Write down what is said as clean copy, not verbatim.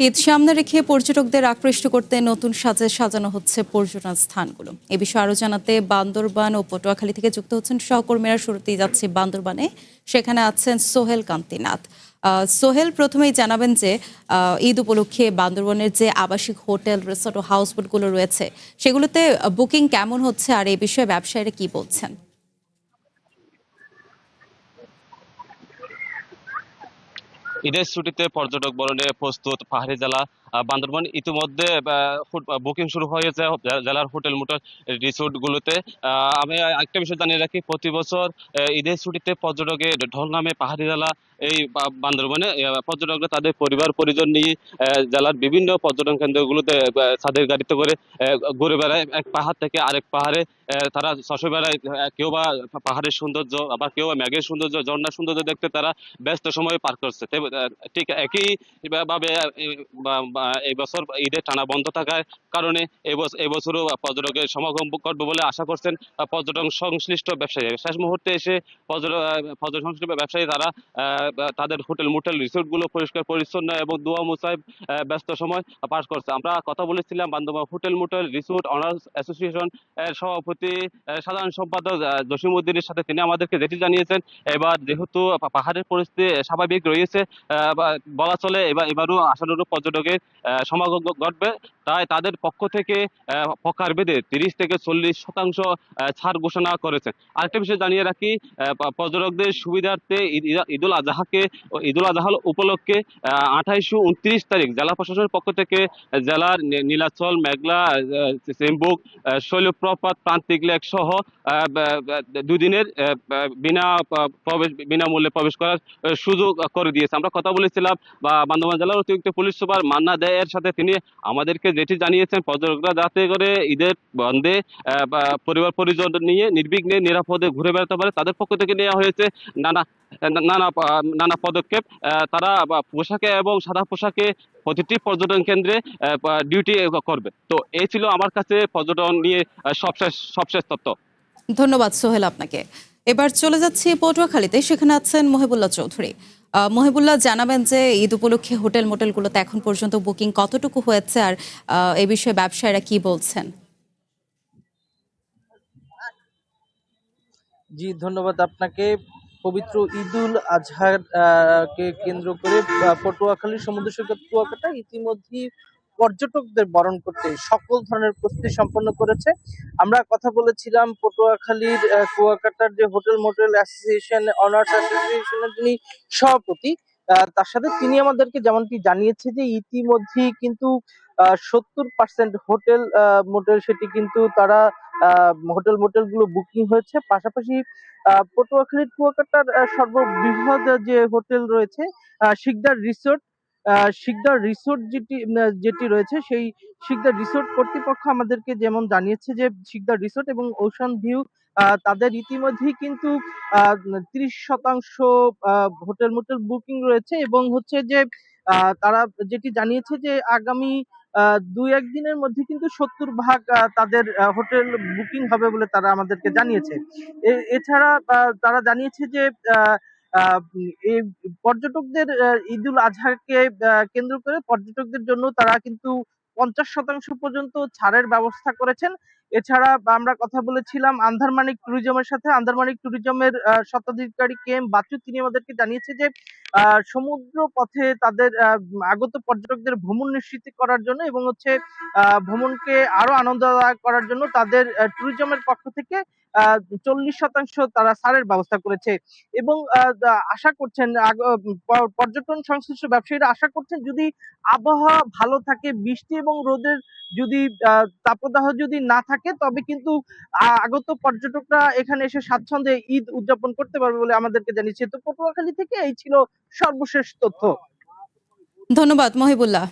ঈদ সামনে রেখে পর্যটকদের আকৃষ্ট করতে নতুন সাজে সাজানো হচ্ছে পর্যটন স্থানগুলো। এ বিষয়ে আরো জানাতে বান্দরবান ও পটুয়াখালী থেকে যুক্ত হচ্ছেন সহকর্মীরা। শুরুতেই যাচ্ছে বান্দরবানে, সেখানে আছেন সোহেল কান্তিনাথ। সোহেল, প্রথমেই জানাবেন যে ঈদ উপলক্ষে বান্দরবানের যে আবাসিক হোটেল, রিসোর্ট ও হাউসবোটগুলো রয়েছে সেগুলোতে বুকিং কেমন হচ্ছে, আর এই বিষয়ে ব্যবসায়ীরা কি বলছেন? ঈদের ছুটিতে পর্যটক বরণে প্রস্তুত পাহাড়ি জেলা বান্দরবান। ইতিমধ্যে বুকিং শুরু হয়েছে জেলার হোটেল মোটেল রিসোর্ট গুলোতে। আমি একটা বিষয় জানিয়ে রাখি, প্রতি বছর ঈদের ছুটিতে পর্যটকের ঢল নামে পাহাড়ি জেলা এই বান্দরবানে। পর্যটকরা তাদের পরিবার পরিজন নিয়ে জেলার বিভিন্ন পর্যটন কেন্দ্রগুলোতে ছাদের গাড়িতে করে ঘুরে বেড়ায় এক পাহাড় থেকে আরেক পাহাড়ে। তারা শশে বেড়ায়, কেউ বা পাহাড়ের সৌন্দর্য, আবার কেউ বা মেঘের সৌন্দর্য, ঝর্ণার সৌন্দর্য দেখতে তারা ব্যস্ত সময় পার করছে। ঠিক একই ভাবে এই বছর ঈদের টানা বন্ধ থাকার কারণে এবছরও পর্যটকের সমাগম করবে বলে আশা করছেন পর্যটন সংশ্লিষ্ট ব্যবসায়ী। শেষ মুহূর্তে এসে পর্যটন সংশ্লিষ্ট ব্যবসায়ী তারা তাদের হোটেল মোটেল রিসোর্ট গুলো পরিষ্কার পরিচ্ছন্ন এবং দোয়া মোছায় ব্যস্ত সময় পার করছে। আমরা কথা বলেছিলাম Bandarban hotel motel resort honours association এর সভাপতি সাধারণ সম্পাদক জসিমউদ্দিনের সাথে। তিনি আমাদেরকে যেটি জানিয়েছেন, এবার যেহেতু পাহাড়ের পরিস্থিতি স্বাভাবিক রয়েছে, বলা চলে এবারও আশানুরূপ পর্যটকের সমাগম ঘটবে। তাই তাদের পক্ষ থেকে প্রকার ভেদে 30 থেকে 40% ছাড় ঘোষণা করেছে। আরেকটা বিষয় জানিয়ে রাখি, পর্যটকদের সুবিধার্থে ঈদুল আজহা উপলক্ষে 28 ও 29 তারিখ জেলা প্রশাসনের পক্ষ থেকে জেলার নীলাচল, মেঘলা, চেম্বুক, শৈলপ্রপাত, প্রান্তিক লেক সহ দুদিনের বিনামূল্যে প্রবেশ করার সুযোগ করে দিয়েছে। আমরা কথা বলেছিলাম বান্দরবান জেলার অতিরিক্ত পুলিশ সুপার মান্না দে এর সাথে। তিনি আমাদেরকে যেটি জানিয়েছেন, পর্যটকরা যাতে করে ঈদের বন্ধে পরিবার পরিজন নিয়ে নির্বিঘ্নে নিরাপদে ঘুরে বেড়াতে পারে, তাদের পক্ষ থেকে নেওয়া হয়েছে নানা নানা নানা পদক্ষেপ। তারা পোশাকে এবং সাদা পোশাকে প্রতিটি পর্যটন কেন্দ্রে ডিউটি করবে। তো এই ছিল আমার কাছে পর্যটন নিয়ে সবশেষ তথ্য। ধন্যবাদ সোহেল আপনাকে। এবার চলে যাচ্ছি পটুয়াখালীতে, সেখানে আছেন মহিবুল্লাহ চৌধুরী। মহিবুল্লাহ, জানাবেন যে ঈদ উপলক্ষে হোটেল মোটেলগুলোতে এখন পর্যন্ত বুকিং কতটুকু হয়েছে, আর এই বিষয়ে ব্যবসায়ীরা কি বলছেন? জি, ধন্যবাদ আপনাকে। পবিত্র ঈদুল আজহার কে কেন্দ্র করে পটুয়াখালী সমুদ্র সৈকত কুয়াকাটা ইতিমধ্যেই পর্যটকদের বরণ করতে সকল ধরনের প্রস্তুতি সম্পন্ন করেছে। আমরা কথা বলেছিলাম পটুয়াখালীর কুয়াকাটার যে হোটেল মোটেল অ্যাসোসিয়েশন অনার্স অ্যাসোসিয়েশনের যিনি সভাপতি, তার সাথে তিনি আমাদেরকে যেমনটি জানিয়েছে যে ইতিমধ্যেই কিন্তু 70% হোটেল মোটেল সেটি কিন্তু তারা হোটেল মোটেল গুলো বুকিং হয়েছে। পাশাপাশি পটুয়াখালীর কুয়াকাটার সর্ববৃহৎ যে হোটেল রয়েছে শিকদার রিসোর্ট যেটি রয়েছে, সেই শিকদার রিসোর্ট কর্তৃপক্ষ আমাদেরকে যেমন জানিয়েছে যে শিকদার রিসোর্ট এবং ওশান ভিউ তাদের ইতিমধ্যেই কিন্তু 30% হোটেল মোটেল বুকিং রয়েছে, এবং হচ্ছে যে তারা যেটি জানিয়েছে যে আগামী 2-1 দিনের মধ্যে কিন্তু 70% তাদের হোটেল বুকিং হবে বলে তারা আমাদেরকে জানিয়েছে। এছাড়া তারা জানিয়েছে যে আহ, আহ, এই পর্যটকদের ঈদুল আজহাকে কেন্দ্র করে পর্যটকদের জন্য তারা কিন্তু 50% পর্যন্ত ছাড়ের ব্যবস্থা করেছেন। এছাড়া আমরা কথা বলেছিলাম আন্ধারমানিক ট্যুরিজমের সাথে। আন্ধারমানিক ট্যুরিজমের স্বত্বাধিকারী কে এম বাচ্চু, তিনি আমাদেরকে জানিয়েছে যে সমুদ্র পথে তাদের আগত পর্যটকদের ভ্রমণ নিশ্চিত করার জন্য এবং হচ্ছে ভ্রমণকে আরো আনন্দদায়ক করার জন্য তাদের ট্যুরিজমের পক্ষ থেকে 40% তারা ছাড়ের ব্যবস্থা করেছে। এবং আশা করছেন পর্যটন সংশ্লিষ্ট ব্যবসায়ীরা আশা করছেন যদি আবহাওয়া ভালো থাকে, বৃষ্টি এবং রোদের যদি তাপদাহ যদি না থাকে, তবে কিন্তু আগত পর্যটকরা এখানে এসে স্বাচ্ছন্দ্যে ঈদ উদযাপন করতে পারবে বলে আমাদেরকে জানিয়েছে। তো পটুয়াখালী থেকে এই ছিল সর্বশেষ তথ্য। ধন্যবাদ মহিবুল্লাহ।